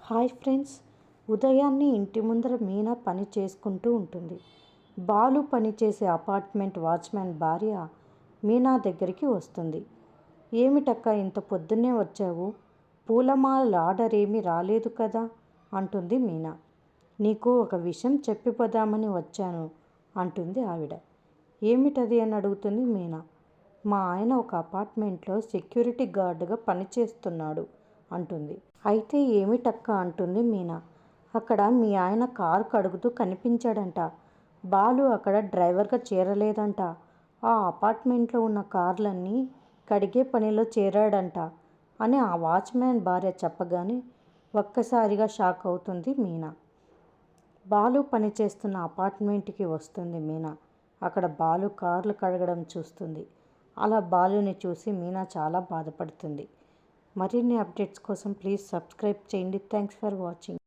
Hi friends, ఉదయాన్నే ఇంటి ముందర మీనా పని చేసుకుంటూ ఉంటుంది. బాలు పనిచేసే అపార్ట్మెంట్ వాచ్మెన్ భార్య మీనా దగ్గరికి వస్తుంది. ఏమిటక్క ఇంత పొద్దున్నే వచ్చావు? పూలమాల ఆర్డర్ ఏమీ రాలేదు కదా అంటుంది మీనా. నీకు ఒక విషయం చెప్పిపోదామని వచ్చాను అంటుంది ఆవిడ. ఏమిటది అని అడుగుతుంది మీనా. మా ఆయన ఒక అపార్ట్మెంట్లో సెక్యూరిటీ గార్డుగా పనిచేస్తున్నాడు అంటుంది. అయితే ఏమిటక్క అంటుంది మీనా. అక్కడ మీ ఆయన కారు కడుగుతూ కనిపించాడంట. బాలు అక్కడ డ్రైవర్గా చేరలేదంట. ఆ అపార్ట్మెంట్లో ఉన్న కార్లన్నీ కడిగే పనిలో చేరాడంట అని ఆ వాచ్మ్యాన్ భార్య చెప్పగానే ఒక్కసారిగా షాక్ అవుతుంది మీనా. బాలు పనిచేస్తున్న అపార్ట్మెంట్కి వస్తుంది మీనా. అక్కడ బాలు కార్లు కడగడం చూస్తుంది. అలా బాలుని చూసి మీనా చాలా బాధపడుతుంది. మరిన్ని అప్డేట్స్ కోసం ప్లీజ్ సబ్స్క్రైబ్ చేయండి. Thanks for watching.